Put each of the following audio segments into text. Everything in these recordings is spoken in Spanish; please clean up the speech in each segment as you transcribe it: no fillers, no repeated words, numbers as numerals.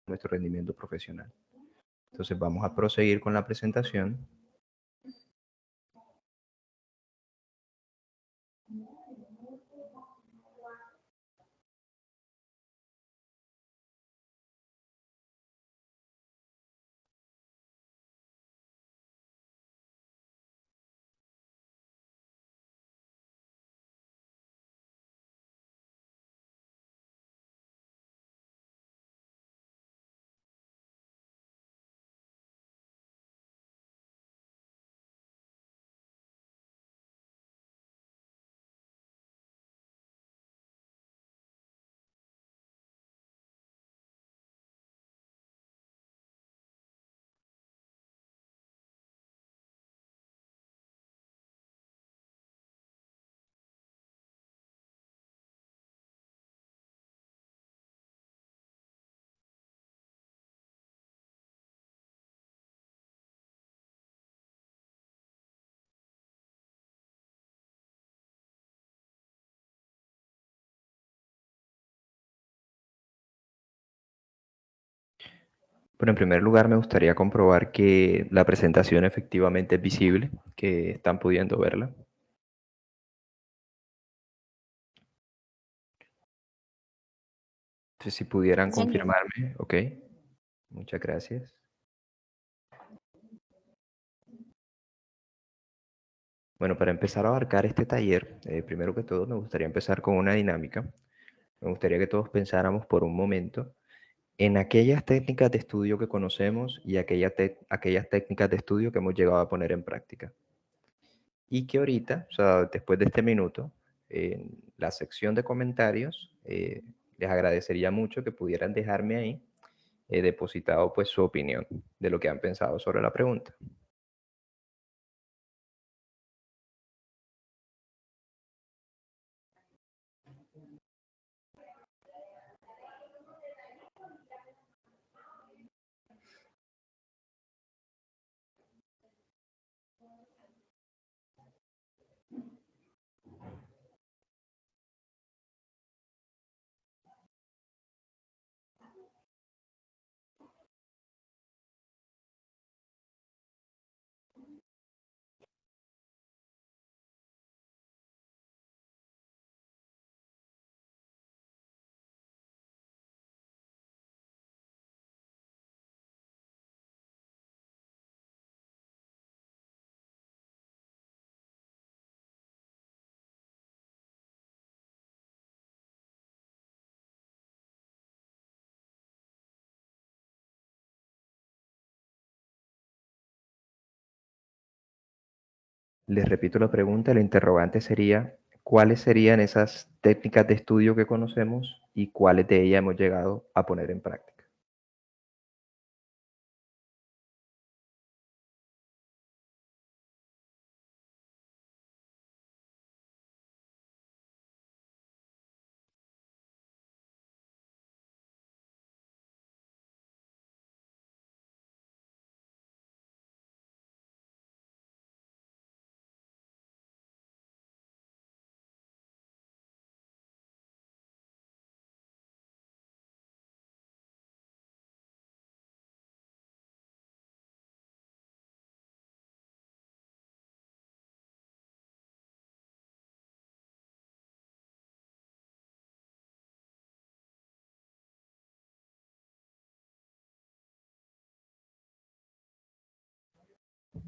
nuestro rendimiento profesional. Entonces vamos a proseguir con la presentación. Bueno, en primer lugar me gustaría comprobar que la presentación efectivamente es visible, que están pudiendo verla. Entonces, si pudieran confirmarme, ok. Muchas gracias. Bueno, para empezar a abarcar este taller, primero que todo me gustaría empezar con una dinámica. Me gustaría que todos pensáramos por un momento en aquellas técnicas de estudio que conocemos y aquellas técnicas de estudio que hemos llegado a poner en práctica. Y que ahorita, o sea, después de este minuto, en la sección de comentarios, les agradecería mucho que pudieran dejarme ahí depositado pues su opinión de lo que han pensado sobre la pregunta. Les repito la pregunta, el interrogante sería, ¿cuáles serían esas técnicas de estudio que conocemos y cuáles de ellas hemos llegado a poner en práctica?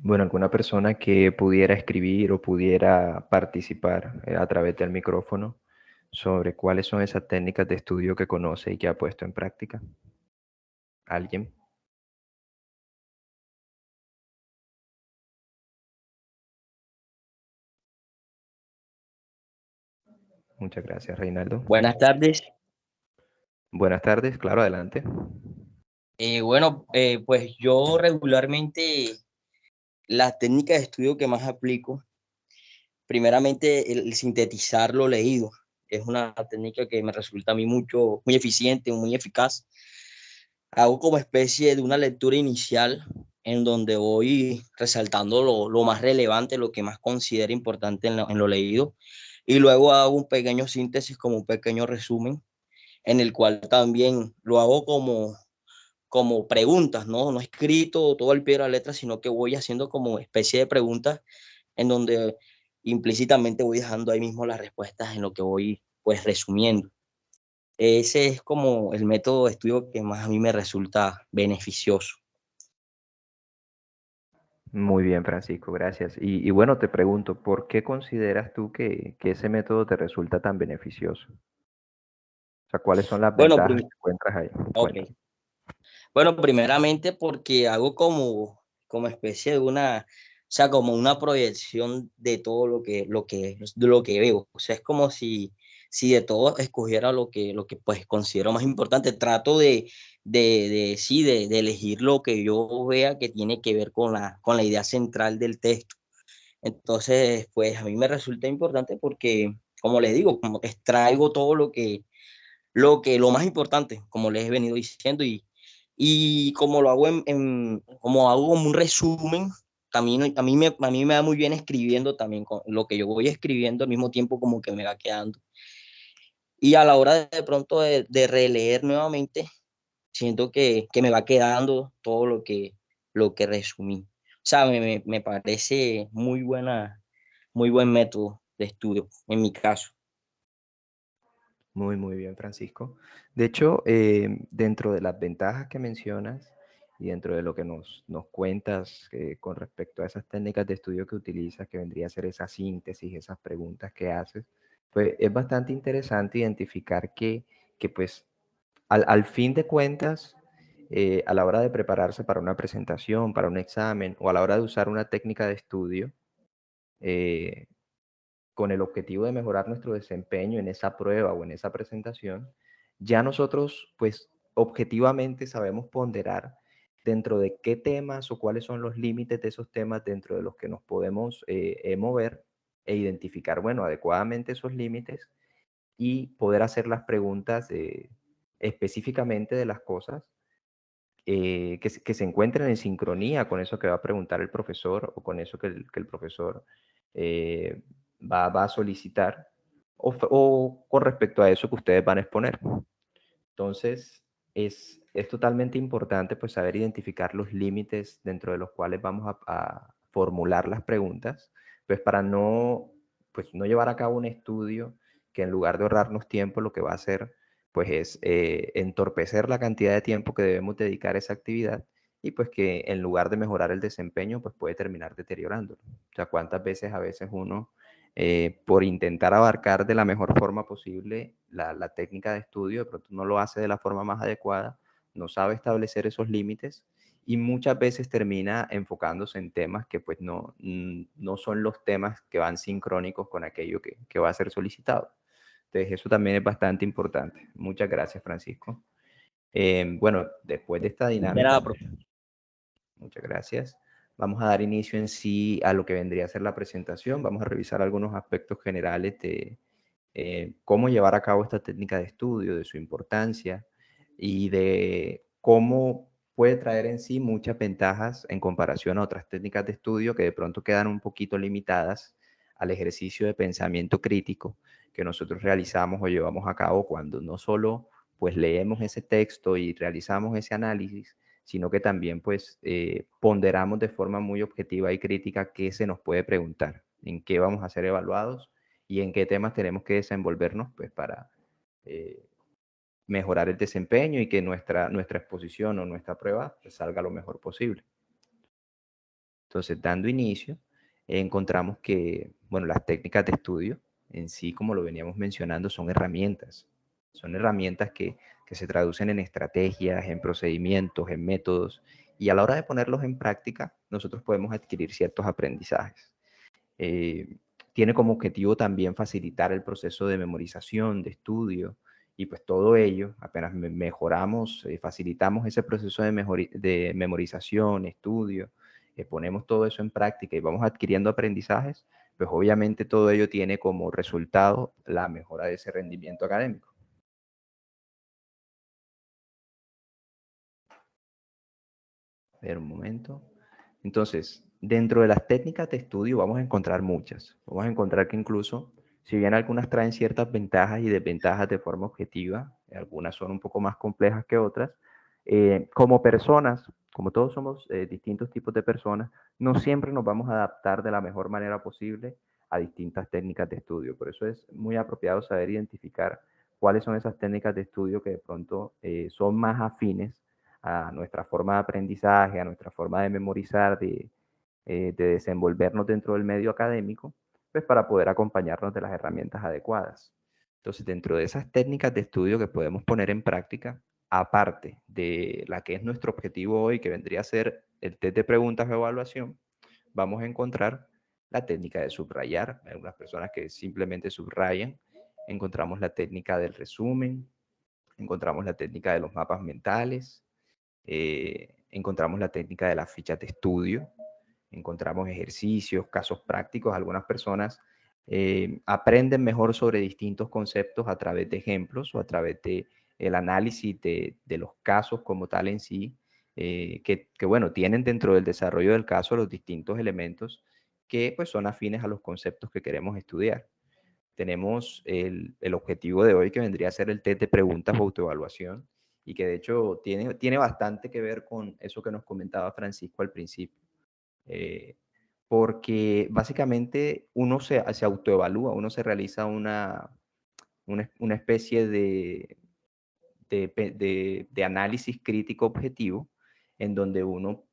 Bueno, alguna persona que pudiera escribir o pudiera participar a través del micrófono sobre cuáles son esas técnicas de estudio que conoce y que ha puesto en práctica. ¿Alguien? Muchas gracias, Reinaldo. Buenas tardes. Buenas tardes, claro, adelante. Pues yo regularmente la técnica de estudio que más aplico, primeramente el sintetizar lo leído. Es una técnica que me resulta a mí muy eficiente, muy eficaz. Hago como especie de una lectura inicial en donde voy resaltando lo más relevante, lo que más considero importante en lo leído, y luego hago un pequeño síntesis, como un pequeño resumen, en el cual también lo hago como preguntas, ¿no? No escrito todo al pie de la letra, sino que voy haciendo como especie de preguntas en donde implícitamente voy dejando ahí mismo las respuestas en lo que voy pues resumiendo. Ese es como el método de estudio que más a mí me resulta beneficioso. Muy bien, Francisco, gracias. Y bueno, te pregunto, ¿por qué consideras tú que ese método te resulta tan beneficioso? O sea, ¿cuáles son las Bueno, ventajas que encuentras ahí? ok. Cuéntame. Bueno, primeramente porque hago como especie de una, o sea, como una proyección de todo de lo que veo. O sea, es como si de todo escogiera lo que pues considero más importante. Trato sí, de elegir lo que yo vea que tiene que ver con la idea central del texto. Entonces, pues a mí me resulta importante porque, como les digo, como extraigo todo lo más importante, como les he venido diciendo, y como lo hago como hago como un resumen, también a mí me da muy bien escribiendo también, con lo que yo voy escribiendo al mismo tiempo como que me va quedando. Y a la hora de pronto de releer nuevamente, siento que me va quedando todo lo que resumí. O sea, me parece muy buen método de estudio en mi caso. Muy, muy bien, Francisco. De hecho, dentro de las ventajas que mencionas y dentro de lo que nos cuentas con respecto a esas técnicas de estudio que utilizas, que vendría a ser esa síntesis, esas preguntas que haces, pues es bastante interesante identificar que pues al fin de cuentas, a la hora de prepararse para una presentación, para un examen o a la hora de usar una técnica de estudio, eh, con el objetivo de mejorar nuestro desempeño en esa prueba o en esa presentación, ya nosotros pues objetivamente sabemos ponderar dentro de qué temas o cuáles son los límites de esos temas dentro de los que nos podemos mover e identificar, bueno, adecuadamente esos límites y poder hacer las preguntas específicamente de las cosas que se encuentren en sincronía con eso que va a preguntar el profesor o con eso que el profesor eh, va a solicitar o con respecto a eso que ustedes van a exponer. Entonces, es totalmente importante pues saber identificar los límites dentro de los cuales vamos a formular las preguntas, pues para pues no llevar a cabo un estudio que en lugar de ahorrarnos tiempo, lo que va a hacer pues es entorpecer la cantidad de tiempo que debemos dedicar a esa actividad y pues que en lugar de mejorar el desempeño, pues puede terminar deteriorándolo. O sea, cuántas veces a veces uno por intentar abarcar de la mejor forma posible la técnica de estudio, de pronto no lo hace de la forma más adecuada, no sabe establecer esos límites y muchas veces termina enfocándose en temas que pues no son los temas que van sincrónicos con aquello que va a ser solicitado. Entonces eso también es bastante importante. Muchas gracias, Francisco. Bueno, después de esta De nada, dinámica, muchas gracias. Vamos a dar inicio en sí a lo que vendría a ser la presentación. Vamos a revisar algunos aspectos generales de cómo llevar a cabo esta técnica de estudio, de su importancia y de cómo puede traer en sí muchas ventajas en comparación a otras técnicas de estudio que de pronto quedan un poquito limitadas al ejercicio de pensamiento crítico que nosotros realizamos o llevamos a cabo cuando no solo pues leemos ese texto y realizamos ese análisis, sino que también pues ponderamos de forma muy objetiva y crítica qué se nos puede preguntar, en qué vamos a ser evaluados y en qué temas tenemos que desenvolvernos pues para mejorar el desempeño y que nuestra exposición o nuestra prueba pues, salga lo mejor posible. Entonces, dando inicio, encontramos que, bueno, las técnicas de estudio en sí, como lo veníamos mencionando, son herramientas. Son herramientas que se traducen en estrategias, en procedimientos, en métodos, y a la hora de ponerlos en práctica, nosotros podemos adquirir ciertos aprendizajes. Tiene como objetivo también facilitar el proceso de memorización, de estudio, y pues todo ello, apenas mejoramos, facilitamos ese proceso de memorización, estudio, ponemos todo eso en práctica y vamos adquiriendo aprendizajes, pues obviamente todo ello tiene como resultado la mejora de ese rendimiento académico. A ver, un momento. Entonces, dentro de las técnicas de estudio vamos a encontrar muchas. Vamos a encontrar que incluso, si bien algunas traen ciertas ventajas y desventajas de forma objetiva, algunas son un poco más complejas que otras, Como personas, como todos somos distintos tipos de personas, no siempre nos vamos a adaptar de la mejor manera posible a distintas técnicas de estudio. Por eso es muy apropiado saber identificar cuáles son esas técnicas de estudio que de pronto son más afines a nuestra forma de aprendizaje, a nuestra forma de memorizar, de desenvolvernos dentro del medio académico, pues para poder acompañarnos de las herramientas adecuadas. Entonces, dentro de esas técnicas de estudio que podemos poner en práctica, aparte de la que es nuestro objetivo hoy, que vendría a ser el test de preguntas o evaluación, vamos a encontrar la técnica de subrayar. Hay algunas personas que simplemente subrayan. Encontramos la técnica del resumen, encontramos la técnica de los mapas mentales, encontramos la técnica de las fichas de estudio, encontramos ejercicios, casos prácticos. Algunas personas aprenden mejor sobre distintos conceptos a través de ejemplos o a través de el análisis de los casos como tal en sí, bueno, tienen dentro del desarrollo del caso los distintos elementos que pues son afines a los conceptos que queremos estudiar. Tenemos el objetivo de hoy que vendría a ser el test de preguntas o autoevaluación y que de hecho tiene bastante que ver con eso que nos comentaba Francisco al principio. Porque básicamente uno se autoevalúa, uno se realiza una especie de análisis crítico objetivo en donde uno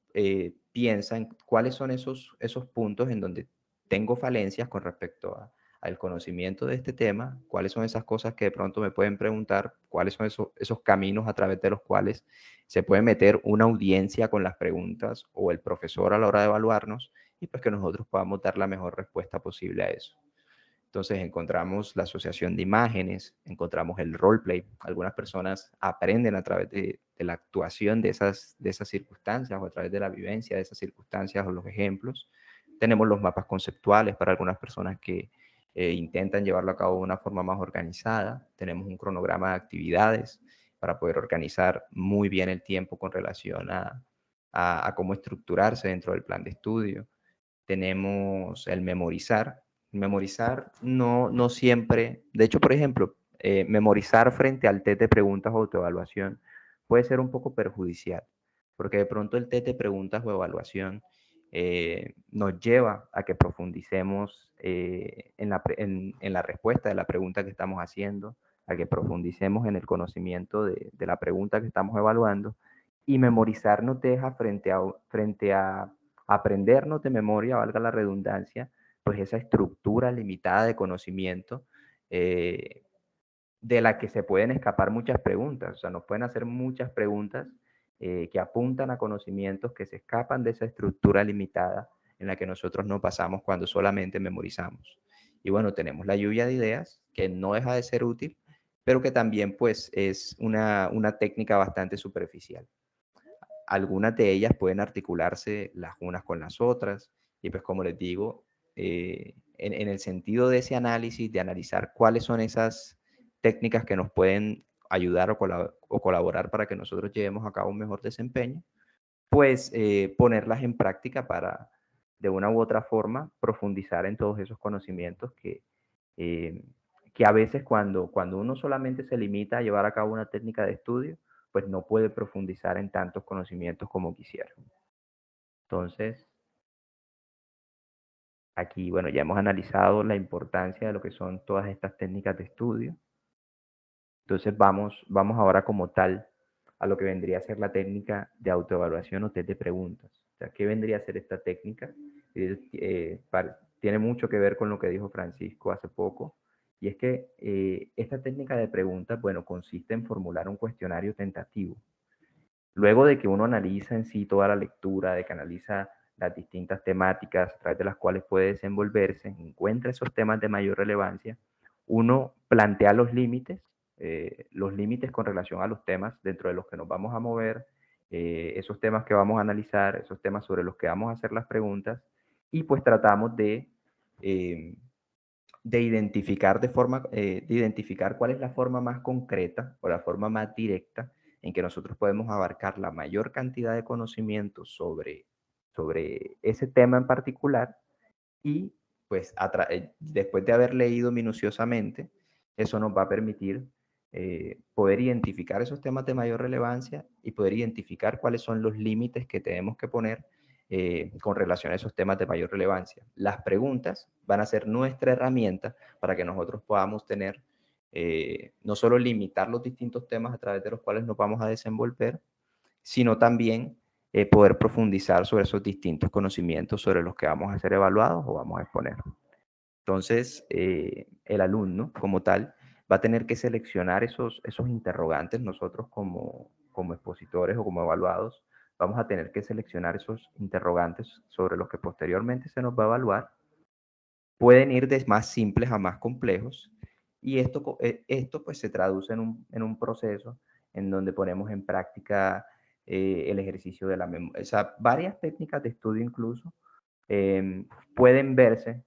piensa en cuáles son esos puntos en donde tengo falencias con respecto al conocimiento de este tema, cuáles son esas cosas que de pronto me pueden preguntar, cuáles son esos caminos a través de los cuales se puede meter una audiencia con las preguntas o el profesor a la hora de evaluarnos y pues que nosotros podamos dar la mejor respuesta posible a eso. Entonces encontramos la asociación de imágenes, encontramos el roleplay. Algunas personas aprenden a través de la actuación de esas circunstancias o a través de la vivencia de esas circunstancias o los ejemplos. Tenemos los mapas conceptuales para algunas personas que intentan llevarlo a cabo de una forma más organizada. Tenemos un cronograma de actividades para poder organizar muy bien el tiempo con relación a cómo estructurarse dentro del plan de estudio. Tenemos el memorizar. Memorizar no siempre, de hecho, por ejemplo, memorizar frente al test de preguntas o autoevaluación puede ser un poco perjudicial, porque de pronto el test de preguntas o evaluación nos lleva a que profundicemos en la respuesta de la pregunta que estamos haciendo, a que profundicemos en el conocimiento de la pregunta que estamos evaluando, y memorizar nos deja frente a aprendernos de memoria, valga la redundancia, pues esa estructura limitada de conocimiento de la que se pueden escapar muchas preguntas. O sea, nos pueden hacer muchas preguntas que apuntan a conocimientos que se escapan de esa estructura limitada en la que nosotros nos basamos cuando solamente memorizamos. Y bueno, tenemos la lluvia de ideas, que no deja de ser útil, pero que también pues es una técnica bastante superficial. Algunas de ellas pueden articularse las unas con las otras y pues como les digo, en el sentido de ese análisis, de analizar cuáles son esas técnicas que nos pueden ayudar o colaborar para que nosotros llevemos a cabo un mejor desempeño, pues ponerlas en práctica para de una u otra forma profundizar en todos esos conocimientos eh, que a veces cuando uno solamente se limita a llevar a cabo una técnica de estudio, pues no puede profundizar en tantos conocimientos como quisiera. Entonces, aquí, bueno, ya hemos analizado la importancia de lo que son todas estas técnicas de estudio. Entonces, vamos ahora como tal a lo que vendría a ser la técnica de autoevaluación o test de preguntas. O sea, ¿qué vendría a ser esta técnica? Tiene mucho que ver con lo que dijo Francisco hace poco, y es que esta técnica de preguntas, bueno, consiste en formular un cuestionario tentativo. Luego de que uno analiza en sí toda la lectura, de que analiza las distintas temáticas a través de las cuales puede desenvolverse, encuentra esos temas de mayor relevancia, uno plantea los límites con relación a los temas dentro de los que nos vamos a mover, esos temas que vamos a analizar, esos temas sobre los que vamos a hacer las preguntas, y pues tratamos de identificar cuál es la forma más concreta o la forma más directa en que nosotros podemos abarcar la mayor cantidad de conocimientos sobre ese tema en particular y pues después de haber leído minuciosamente, eso nos va a permitir poder identificar esos temas de mayor relevancia y poder identificar cuáles son los límites que tenemos que poner con relación a esos temas de mayor relevancia. Las preguntas van a ser nuestra herramienta para que nosotros podamos tener, no solo limitar los distintos temas a través de los cuales nos vamos a desenvolver, sino también poder profundizar sobre esos distintos conocimientos sobre los que vamos a ser evaluados o vamos a exponer. Entonces, el alumno como tal va a tener que seleccionar esos interrogantes. Nosotros como expositores o como evaluados vamos a tener que seleccionar esos interrogantes sobre los que posteriormente se nos va a evaluar. Pueden ir de más simples a más complejos y esto pues se traduce en un proceso en donde ponemos en práctica el ejercicio de la memoria. O sea, varias técnicas de estudio incluso pueden verse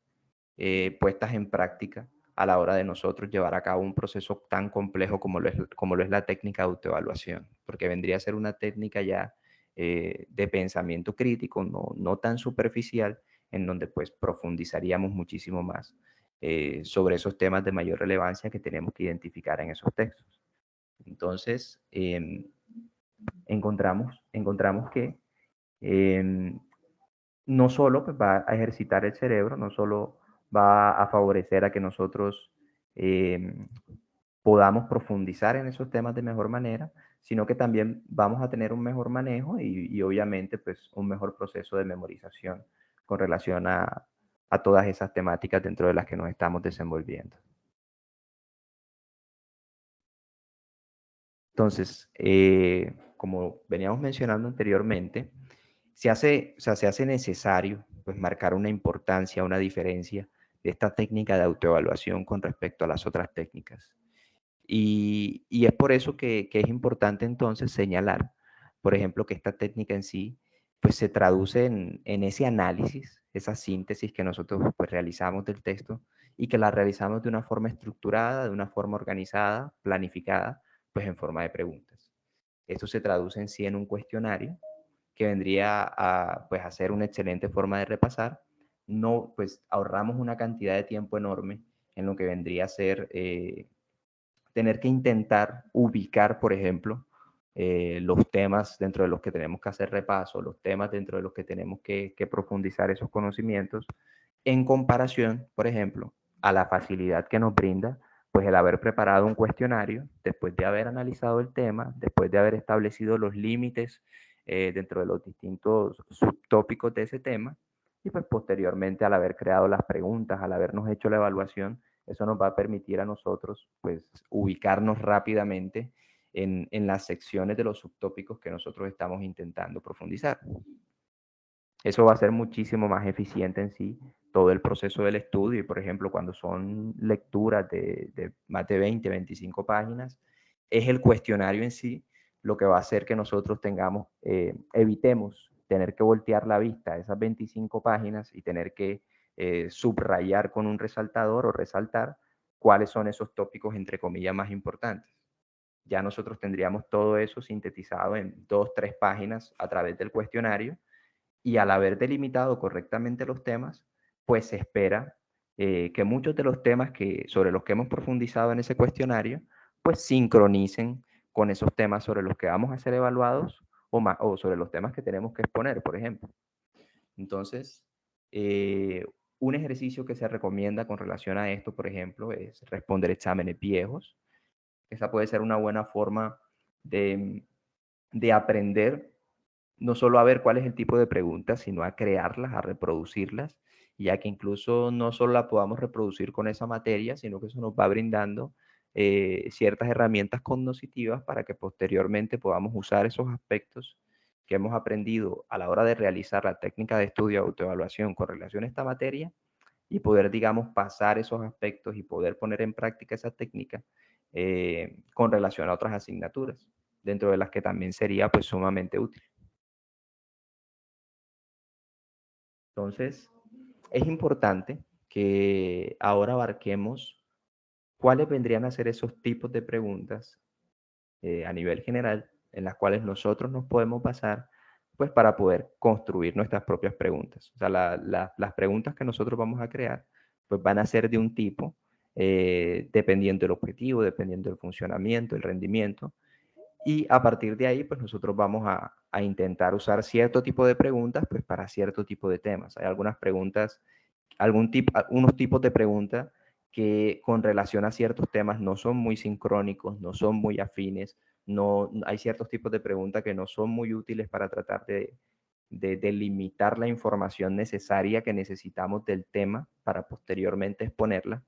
puestas en práctica a la hora de nosotros llevar a cabo un proceso tan complejo como lo es la técnica de autoevaluación, porque vendría a ser una técnica ya de pensamiento crítico, no tan superficial, en donde pues profundizaríamos muchísimo más sobre esos temas de mayor relevancia que tenemos que identificar en esos textos. Entonces, encontramos que no solo pues, va a ejercitar el cerebro, no solo va a favorecer a que nosotros podamos profundizar en esos temas de mejor manera, sino que también vamos a tener un mejor manejo y obviamente pues un mejor proceso de memorización con relación a todas esas temáticas dentro de las que nos estamos desenvolviendo. Entonces, como veníamos mencionando anteriormente, se hace necesario pues, marcar una importancia, una diferencia de esta técnica de autoevaluación con respecto a las otras técnicas. Y es por eso que es importante entonces señalar, por ejemplo, que esta técnica en sí pues, se traduce en ese análisis, esa síntesis que nosotros pues, realizamos del texto y que la realizamos de una forma estructurada, de una forma organizada, planificada, pues en forma de preguntas. Esto se traduce en sí en un cuestionario que vendría pues, a ser una excelente forma de repasar. No, pues ahorramos una cantidad de tiempo enorme en lo que vendría a ser tener que intentar ubicar, por ejemplo, los temas dentro de los que tenemos que hacer repaso, los temas dentro de los que tenemos que profundizar esos conocimientos, en comparación, por ejemplo, a la facilidad que nos brinda pues el haber preparado un cuestionario después de haber analizado el tema, después de haber establecido los límites dentro de los distintos subtópicos de ese tema y pues posteriormente al haber creado las preguntas, al habernos hecho la evaluación, eso nos va a permitir a nosotros pues ubicarnos rápidamente en las secciones de los subtópicos que nosotros estamos intentando profundizar. Eso va a ser muchísimo más eficiente en sí todo el proceso del estudio y, por ejemplo, cuando son lecturas de más de 20, 25 páginas, es el cuestionario en sí lo que va a hacer que nosotros evitemos tener que voltear la vista a esas 25 páginas y tener que subrayar con un resaltador o resaltar cuáles son esos tópicos, entre comillas, más importantes. Ya nosotros tendríamos todo eso sintetizado en 2, 3 páginas a través del cuestionario y al haber delimitado correctamente los temas, pues se espera que muchos de los temas sobre los que hemos profundizado en ese cuestionario, pues sincronicen con esos temas sobre los que vamos a ser evaluados o sobre los temas que tenemos que exponer, por ejemplo. Entonces, un ejercicio que se recomienda con relación a esto, por ejemplo, es responder exámenes viejos. Esa puede ser una buena forma de aprender no solo a ver cuál es el tipo de preguntas, sino a crearlas, a reproducirlas, ya que incluso no solo la podamos reproducir con esa materia, sino que eso nos va brindando ciertas herramientas cognitivas para que posteriormente podamos usar esos aspectos que hemos aprendido a la hora de realizar la técnica de estudio de autoevaluación con relación a esta materia y poder, digamos, pasar esos aspectos y poder poner en práctica esa técnica con relación a otras asignaturas, dentro de las que también sería pues sumamente útil. Entonces, es importante que ahora abarquemos cuáles vendrían a ser esos tipos de preguntas a nivel general en las cuales nosotros nos podemos basar pues para poder construir nuestras propias preguntas. O sea, las preguntas que nosotros vamos a crear pues van a ser de un tipo dependiendo del objetivo, dependiendo del funcionamiento, el rendimiento. Y a partir de ahí, pues nosotros vamos a intentar usar cierto tipo de preguntas pues, para cierto tipo de temas. Hay algunas preguntas, unos tipos de preguntas que con relación a ciertos temas no son muy sincrónicos, no son muy afines, no, hay ciertos tipos de preguntas que no son muy útiles para tratar de delimitar la información necesaria que necesitamos del tema para posteriormente exponerla.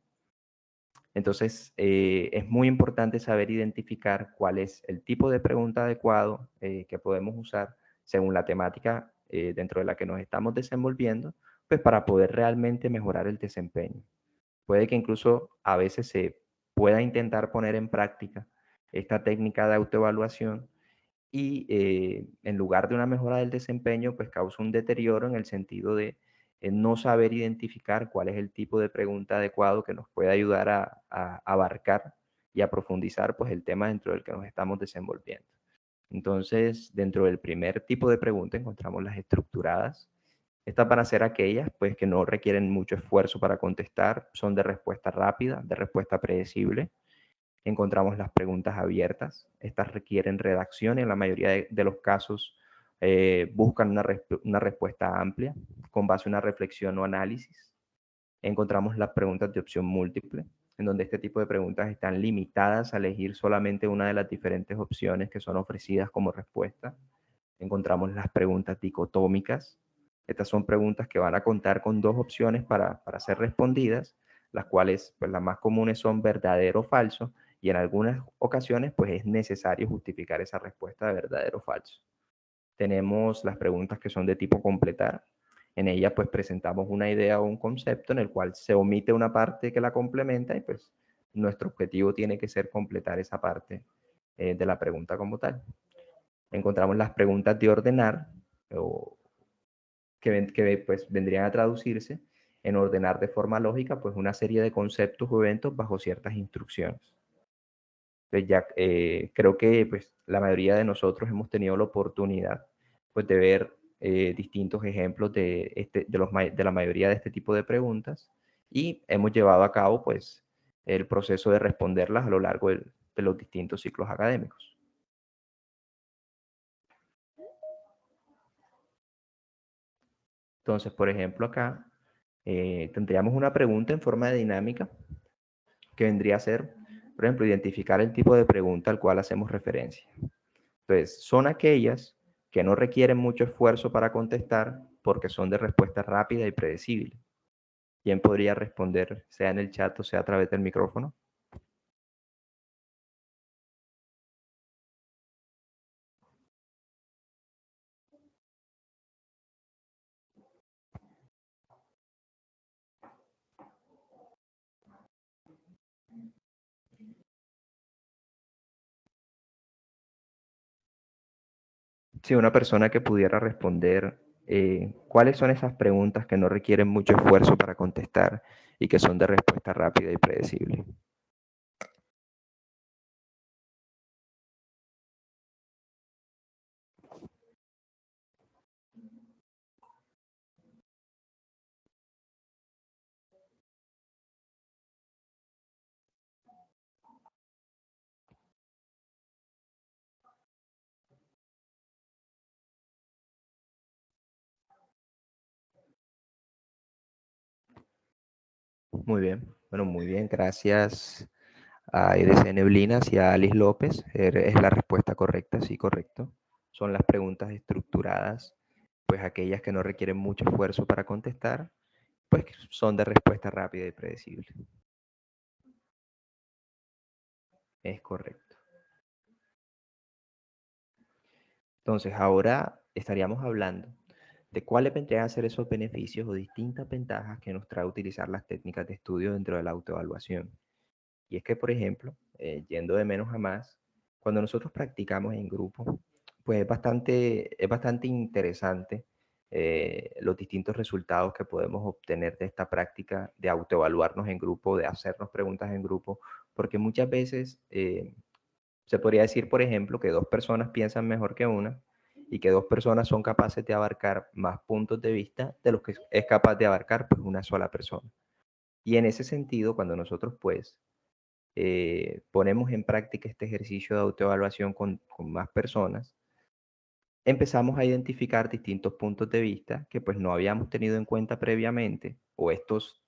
Entonces, es muy importante saber identificar cuál es el tipo de pregunta adecuado que podemos usar según la temática dentro de la que nos estamos desenvolviendo, pues para poder realmente mejorar el desempeño. Puede que incluso a veces se pueda intentar poner en práctica esta técnica de autoevaluación y en lugar de una mejora del desempeño, pues causa un deterioro en el sentido de no saber identificar cuál es el tipo de pregunta adecuado que nos puede ayudar a abarcar y a profundizar pues el tema dentro del que nos estamos desenvolviendo. Entonces, dentro del primer tipo de pregunta encontramos las estructuradas. Estas van a ser aquellas pues que no requieren mucho esfuerzo para contestar, son de respuesta rápida, de respuesta predecible. Encontramos las preguntas abiertas. Estas requieren redacción y en la mayoría de los casos buscan una respuesta amplia con base en una reflexión o análisis. Encontramos las preguntas de opción múltiple, en donde este tipo de preguntas están limitadas a elegir solamente una de las diferentes opciones que son ofrecidas como respuesta. Encontramos las preguntas dicotómicas. Estas son preguntas que van a contar con dos opciones para ser respondidas, las cuales, pues las más comunes son verdadero o falso, y en algunas ocasiones, pues es necesario justificar esa respuesta de verdadero o falso. Tenemos las preguntas que son de tipo completar. En ellas, pues presentamos una idea o un concepto en el cual se omite una parte que la complementa y pues nuestro objetivo tiene que ser completar esa parte de la pregunta como tal. Encontramos las preguntas de ordenar, o que pues, vendrían a traducirse en ordenar de forma lógica pues, una serie de conceptos o eventos bajo ciertas instrucciones. Entonces ya creo que pues, la mayoría de nosotros hemos tenido la oportunidad pues, de ver distintos ejemplos de la mayoría de este tipo de preguntas y hemos llevado a cabo pues, el proceso de responderlas a lo largo de los distintos ciclos académicos. Entonces, por ejemplo, acá tendríamos una pregunta en forma de dinámica que vendría a ser, por ejemplo, identificar el tipo de pregunta al cual hacemos referencia. Entonces, son aquellas que no requieren mucho esfuerzo para contestar porque son de respuesta rápida y predecible. ¿Quién podría responder, sea en el chat o sea a través del micrófono? Si una persona que pudiera responder cuáles son esas preguntas que no requieren mucho esfuerzo para contestar y que son de respuesta rápida y predecible. Muy bien, bueno, muy bien, gracias a EDC Neblinas y a Alice López. Es la respuesta correcta, sí, correcto. Son las preguntas estructuradas, pues aquellas que no requieren mucho esfuerzo para contestar, pues son de respuesta rápida y predecible. Es correcto. Entonces, ahora estaríamos hablando de cuáles vendrían a ser esos beneficios o distintas ventajas que nos trae utilizar las técnicas de estudio dentro de la autoevaluación. Y es que, por ejemplo, yendo de menos a más, cuando nosotros practicamos en grupo, pues es bastante interesante los distintos resultados que podemos obtener de esta práctica de autoevaluarnos en grupo, de hacernos preguntas en grupo, porque muchas veces se podría decir, por ejemplo, que dos personas piensan mejor que una y que dos personas son capaces de abarcar más puntos de vista de los que es capaz de abarcar pues, una sola persona. Y en ese sentido, cuando nosotros pues ponemos en práctica este ejercicio de autoevaluación con más personas, empezamos a identificar distintos puntos de vista que pues no habíamos tenido en cuenta previamente, o estos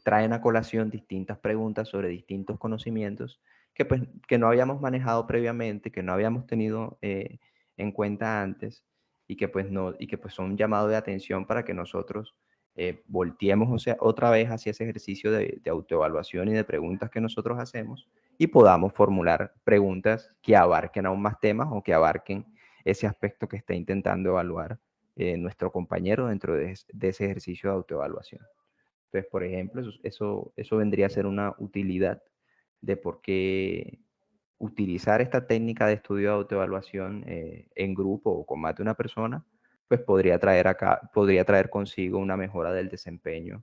traen a colación distintas preguntas sobre distintos conocimientos que pues que no habíamos manejado previamente, que no habíamos tenido en cuenta antes y que pues no y que pues son un llamado de atención para que nosotros volteemos, o sea, otra vez hacia ese ejercicio de autoevaluación y de preguntas que nosotros hacemos y podamos formular preguntas que abarquen aún más temas o que abarquen ese aspecto que está intentando evaluar nuestro compañero dentro de ese ejercicio de autoevaluación. Entonces, por ejemplo, eso vendría a ser una utilidad de por qué utilizar esta técnica de estudio de autoevaluación en grupo o con más de una persona, pues podría traer consigo una mejora del desempeño,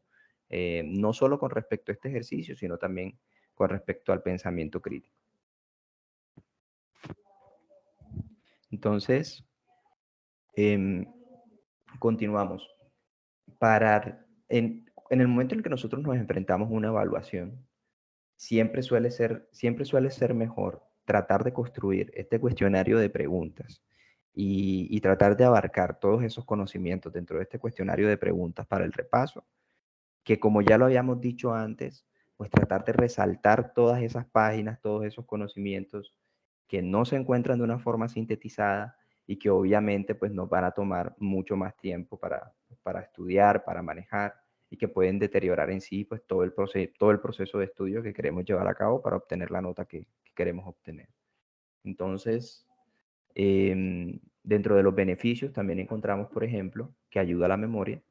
no solo con respecto a este ejercicio, sino también con respecto al pensamiento crítico. Entonces, continuamos. En el momento en el que nosotros nos enfrentamos a una evaluación, siempre suele ser mejor tratar de construir este cuestionario de preguntas y tratar de abarcar todos esos conocimientos dentro de este cuestionario de preguntas para el repaso, que como ya lo habíamos dicho antes, pues tratar de resaltar todas esas páginas, todos esos conocimientos que no se encuentran de una forma sintetizada y que obviamente pues nos van a tomar mucho más tiempo para estudiar, para manejar y que pueden deteriorar en sí pues todo el proceso de estudio que queremos llevar a cabo para obtener la nota que queremos obtener. Entonces, dentro de los beneficios también encontramos, por ejemplo, que ayuda a la memoria,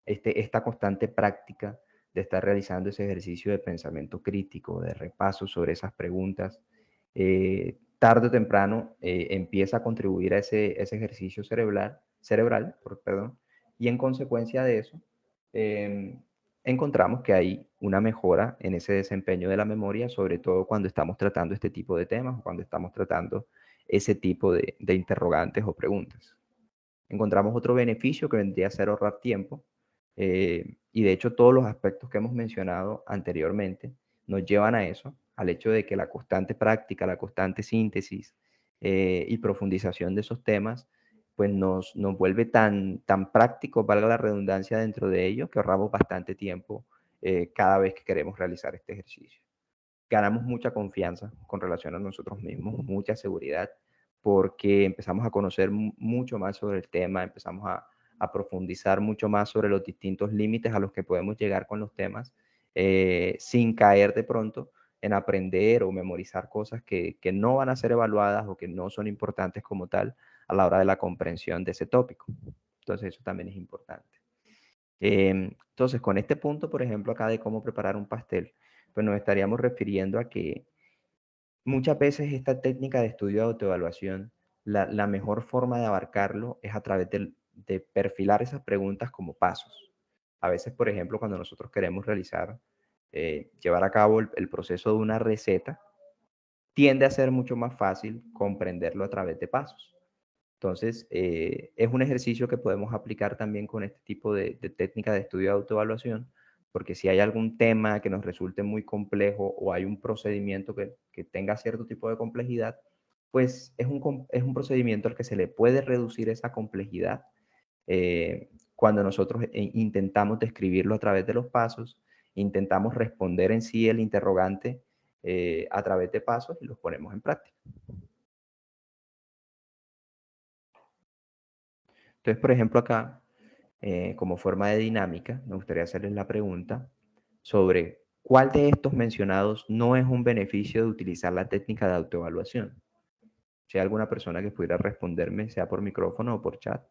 esta constante práctica de estar realizando ese ejercicio de pensamiento crítico, de repaso sobre esas preguntas, tarde o temprano empieza a contribuir a ese ejercicio cerebral, perdón, y en consecuencia de eso, encontramos que hay una mejora en ese desempeño de la memoria, sobre todo cuando estamos tratando este tipo de temas o cuando estamos tratando ese tipo de interrogantes o preguntas. Encontramos otro beneficio que vendría a ser ahorrar tiempo, y de hecho todos los aspectos que hemos mencionado anteriormente nos llevan a eso, al hecho de que la constante práctica, la constante síntesis y profundización de esos temas, pues nos vuelve tan práctico, valga la redundancia dentro de ello, que ahorramos bastante tiempo cada vez que queremos realizar este ejercicio. Ganamos mucha confianza con relación a nosotros mismos, mucha seguridad, porque empezamos a conocer mucho más sobre el tema, empezamos a profundizar mucho más sobre los distintos límites a los que podemos llegar con los temas, sin caer de pronto en aprender o memorizar cosas que no van a ser evaluadas o que no son importantes como tal a la hora de la comprensión de ese tópico. Entonces eso también es importante. Entonces, con este punto, por ejemplo, acá de cómo preparar un pastel, pues nos estaríamos refiriendo a que muchas veces esta técnica de estudio de autoevaluación, la mejor forma de abarcarlo es a través de perfilar esas preguntas como pasos. A veces, por ejemplo, cuando nosotros queremos llevar a cabo el proceso de una receta, tiende a ser mucho más fácil comprenderlo a través de pasos. Entonces, es un ejercicio que podemos aplicar también con este tipo de técnica de estudio de autoevaluación, porque si hay algún tema que nos resulte muy complejo o hay un procedimiento que tenga cierto tipo de complejidad, pues es un procedimiento al que se le puede reducir esa complejidad cuando nosotros intentamos describirlo a través de los pasos, intentamos responder en sí el interrogante a través de pasos y los ponemos en práctica. Entonces, por ejemplo, acá, como forma de dinámica, me gustaría hacerles la pregunta sobre cuál de estos mencionados no es un beneficio de utilizar la técnica de autoevaluación. Si hay alguna persona que pudiera responderme, sea por micrófono o por chat.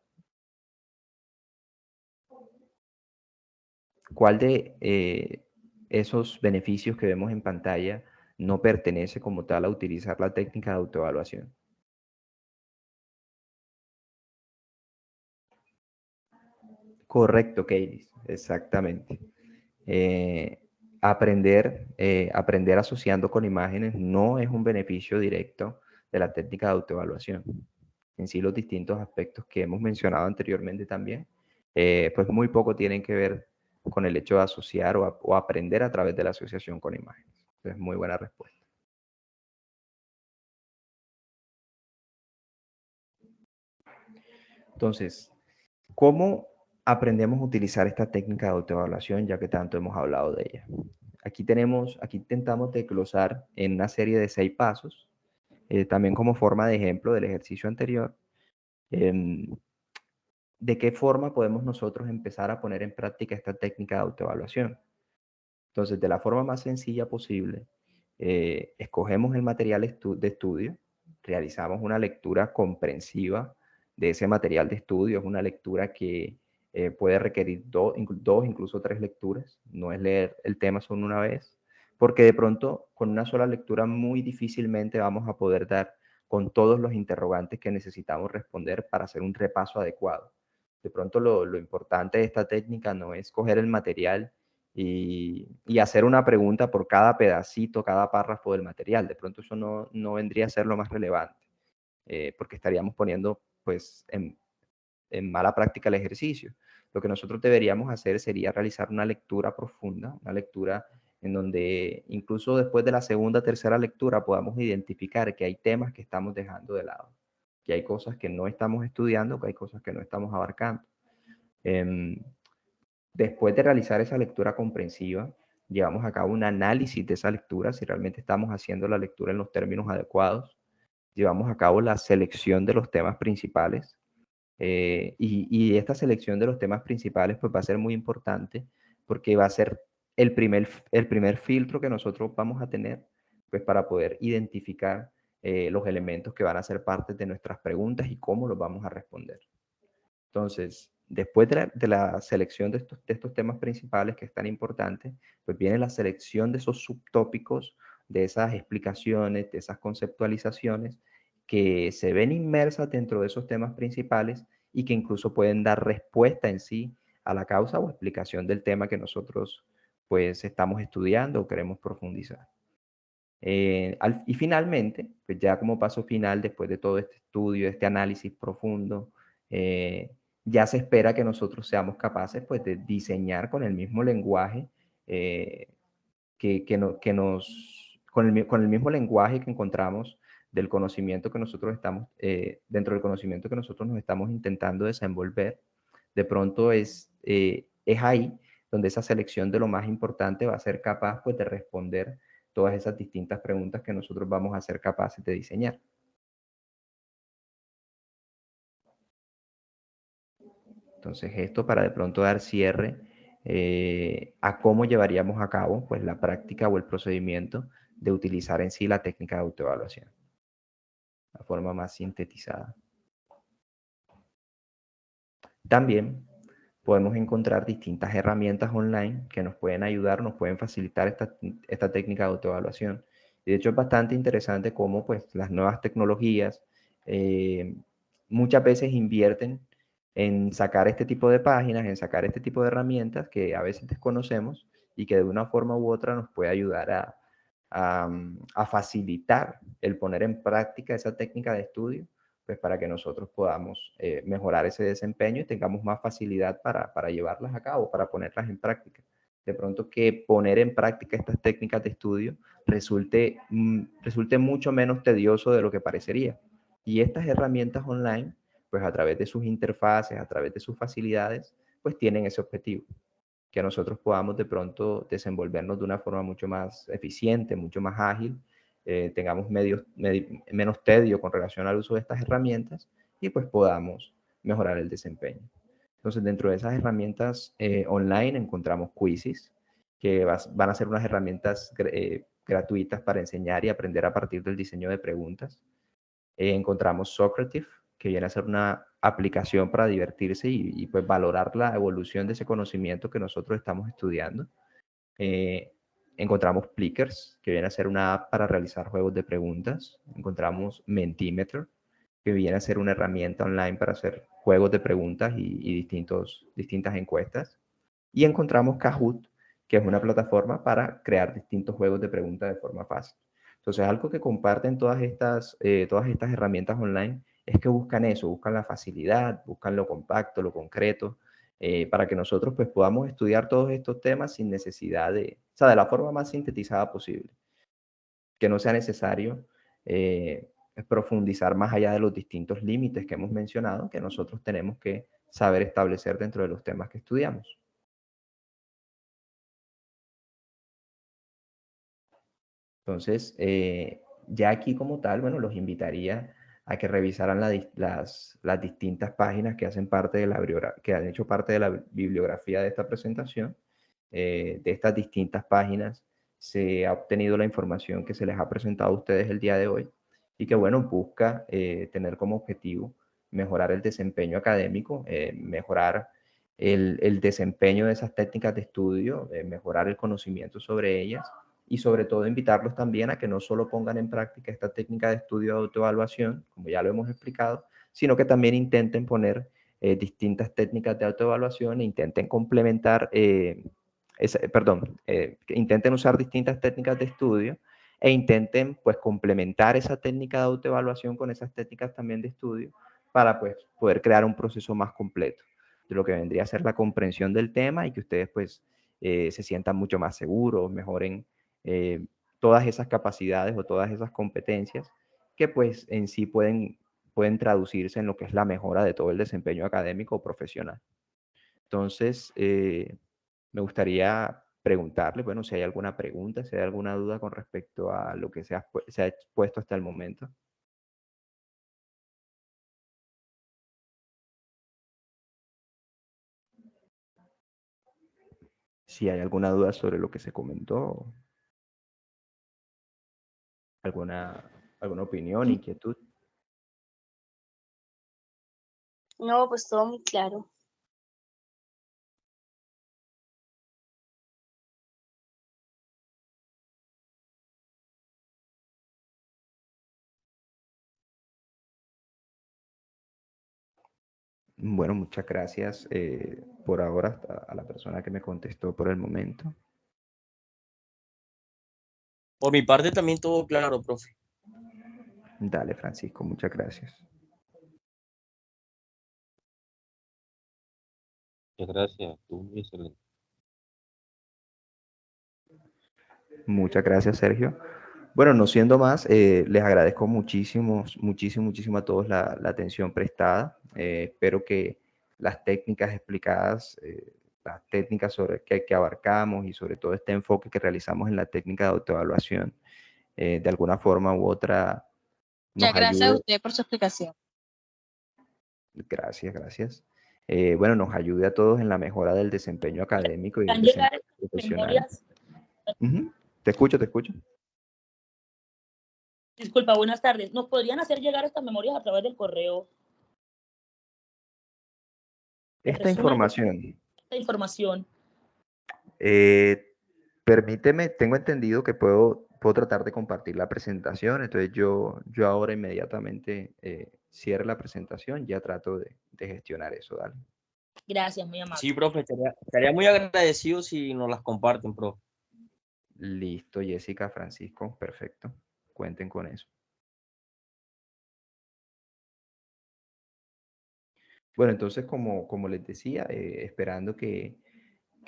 ¿Cuál de esos beneficios que vemos en pantalla no pertenece como tal a utilizar la técnica de autoevaluación? Correcto, Keiris, exactamente. Aprender asociando con imágenes no es un beneficio directo de la técnica de autoevaluación. En sí, los distintos aspectos que hemos mencionado anteriormente también, pues muy poco tienen que ver con el hecho de asociar o aprender a través de la asociación con imágenes. Entonces, muy buena respuesta. Entonces, ¿cómo aprendemos a utilizar esta técnica de autoevaluación, ya que tanto hemos hablado de ella? Aquí intentamos desglosar en una serie de 6 pasos, también como forma de ejemplo del ejercicio anterior, de qué forma podemos nosotros empezar a poner en práctica esta técnica de autoevaluación. Entonces, de la forma más sencilla posible, escogemos el material de estudio, realizamos una lectura comprensiva de ese material de estudio. Es una lectura que puede requerir dos, incluso 3 lecturas. No es leer el tema solo una vez, porque de pronto con una sola lectura muy difícilmente vamos a poder dar con todos los interrogantes que necesitamos responder para hacer un repaso adecuado. De pronto lo importante de esta técnica no es coger el material y hacer una pregunta por cada pedacito, cada párrafo del material. De pronto eso no vendría a ser lo más relevante, porque estaríamos poniendo pues en mala práctica el ejercicio. Lo que nosotros deberíamos hacer sería realizar una lectura profunda, una lectura en donde incluso después de la segunda, tercera lectura podamos identificar que hay temas que estamos dejando de lado, que hay cosas que no estamos estudiando, que hay cosas que no estamos abarcando. Después de realizar esa lectura comprensiva, llevamos a cabo un análisis de esa lectura, si realmente estamos haciendo la lectura en los términos adecuados. Llevamos a cabo la selección de los temas principales. Y esta selección de los temas principales pues va a ser muy importante porque va a ser el primer filtro que nosotros vamos a tener pues para poder identificar los elementos que van a ser parte de nuestras preguntas y cómo los vamos a responder. Entonces, después de la selección de estos temas principales que es tan importante, pues viene la selección de esos subtópicos, de esas explicaciones, de esas conceptualizaciones que se ven inmersas dentro de esos temas principales y que incluso pueden dar respuesta en sí a la causa o explicación del tema que nosotros pues estamos estudiando o queremos profundizar. Y finalmente, pues ya como paso final, después de todo este estudio, este análisis profundo, ya se espera que nosotros seamos capaces pues, de diseñar con el mismo lenguaje, con el mismo lenguaje que encontramos del conocimiento que nosotros estamos, dentro del conocimiento que nosotros nos estamos intentando desenvolver. De pronto es ahí donde esa selección de lo más importante va a ser capaz pues, de responder todas esas distintas preguntas que nosotros vamos a ser capaces de diseñar. Entonces, esto para de pronto dar cierre a cómo llevaríamos a cabo pues, la práctica o el procedimiento de utilizar en sí la técnica de autoevaluación, la forma más sintetizada. También podemos encontrar distintas herramientas online que nos pueden ayudar, nos pueden facilitar esta técnica de autoevaluación. Y de hecho es bastante interesante cómo pues, las nuevas tecnologías muchas veces invierten en sacar este tipo de páginas, en sacar este tipo de herramientas que a veces desconocemos y que de una forma u otra nos puede ayudar a facilitar el poner en práctica esa técnica de estudio, pues para que nosotros podamos mejorar ese desempeño y tengamos más facilidad para llevarlas a cabo, para ponerlas en práctica. De pronto que poner en práctica estas técnicas de estudio resulte mucho menos tedioso de lo que parecería. Y estas herramientas online, pues a través de sus interfaces, a través de sus facilidades, pues tienen ese objetivo, que nosotros podamos de pronto desenvolvernos de una forma mucho más eficiente, mucho más ágil, tengamos menos tedio con relación al uso de estas herramientas y pues podamos mejorar el desempeño. Entonces, dentro de esas herramientas online encontramos Quizzes, que van a ser unas herramientas gratuitas para enseñar y aprender a partir del diseño de preguntas. Encontramos Socrative, que viene a ser una aplicación para divertirse y pues valorar la evolución de ese conocimiento que nosotros estamos estudiando. Encontramos Plickers, que viene a ser una app para realizar juegos de preguntas. Encontramos Mentimeter, que viene a ser una herramienta online para hacer juegos de preguntas y distintas encuestas. Y encontramos Kahoot, que es una plataforma para crear distintos juegos de preguntas de forma fácil. Entonces, algo que comparten todas estas herramientas online es que buscan eso, buscan la facilidad, buscan lo compacto, lo concreto, para que nosotros pues podamos estudiar todos estos temas sin necesidad o sea, de la forma más sintetizada posible, que no sea necesario profundizar más allá de los distintos límites que hemos mencionado, que nosotros tenemos que saber establecer dentro de los temas que estudiamos. Entonces, ya aquí como tal, bueno, los invitaría a que revisaran las distintas páginas que hacen parte de que han hecho parte de la bibliografía de esta presentación. De estas distintas páginas se ha obtenido la información que se les ha presentado a ustedes el día de hoy y que, bueno, busca tener como objetivo mejorar el desempeño académico, mejorar el desempeño de esas técnicas de estudio, mejorar el conocimiento sobre ellas y sobre todo invitarlos también a que no solo pongan en práctica esta técnica de estudio de autoevaluación, como ya lo hemos explicado, sino que también intenten poner distintas técnicas de autoevaluación e intenten complementar, que intenten usar distintas técnicas de estudio e intenten pues complementar esa técnica de autoevaluación con esas técnicas también de estudio para pues poder crear un proceso más completo de lo que vendría a ser la comprensión del tema y que ustedes pues se sientan mucho más seguros, mejoren todas esas capacidades o todas esas competencias que pues en sí pueden traducirse en lo que es la mejora de todo el desempeño académico o profesional. Entonces, me gustaría preguntarle, bueno, si hay alguna pregunta, si hay alguna duda con respecto a lo que se ha expuesto hasta el momento. Si hay alguna duda sobre lo que se comentó, alguna opinión, inquietud. No, pues todo muy claro. Bueno, muchas gracias por ahora a la persona que me contestó por el momento. Por mi parte también todo claro, profe. Dale, Francisco, muchas gracias. Muchas gracias, estuvo muy excelente. Muchas gracias, Sergio. Bueno, no siendo más, les agradezco muchísimo a todos la atención prestada. Espero que las técnicas explicadas, las técnicas sobre que abarcamos y sobre todo este enfoque que realizamos en la técnica de autoevaluación, de alguna forma u otra nos Muchas gracias a ayude. usted por su explicación. Gracias. Bueno, nos ayude a todos en la mejora del desempeño académico y del ¿Podrían llegar desempeño profesional. memorias? Te escucho, te escucho. Disculpa, buenas tardes. ¿Nos podrían hacer llegar estas memorias a través del correo? Esta información, Esta información. permíteme, tengo entendido que puedo tratar de compartir la presentación, entonces yo ahora inmediatamente cierre la presentación, ya trato de gestionar eso, dale. Gracias, muy amable. Sí, profe, estaría muy agradecido si nos las comparten, profe. Listo, Jessica, Francisco, perfecto, cuenten con eso. Bueno, entonces, como les decía, esperando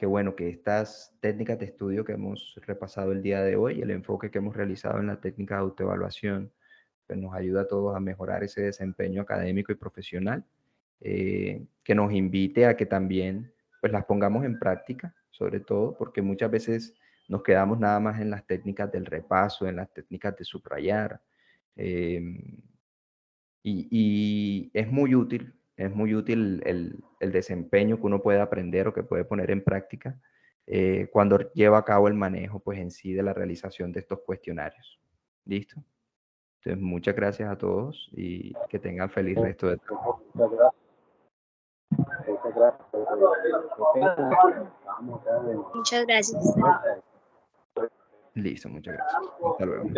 bueno, que estas técnicas de estudio que hemos repasado el día de hoy, el enfoque que hemos realizado en la técnica de autoevaluación, pues nos ayuda a todos a mejorar ese desempeño académico y profesional, que nos invite a que también pues las pongamos en práctica, sobre todo porque muchas veces nos quedamos nada más en las técnicas del repaso, en las técnicas de subrayar, y es muy útil el desempeño que uno puede aprender o que puede poner en práctica cuando lleva a cabo el manejo pues en sí de la realización de estos cuestionarios. ¿Listo? Entonces, muchas gracias a todos y que tengan feliz resto de trabajo. Muchas gracias. Listo, muchas gracias. Hasta luego.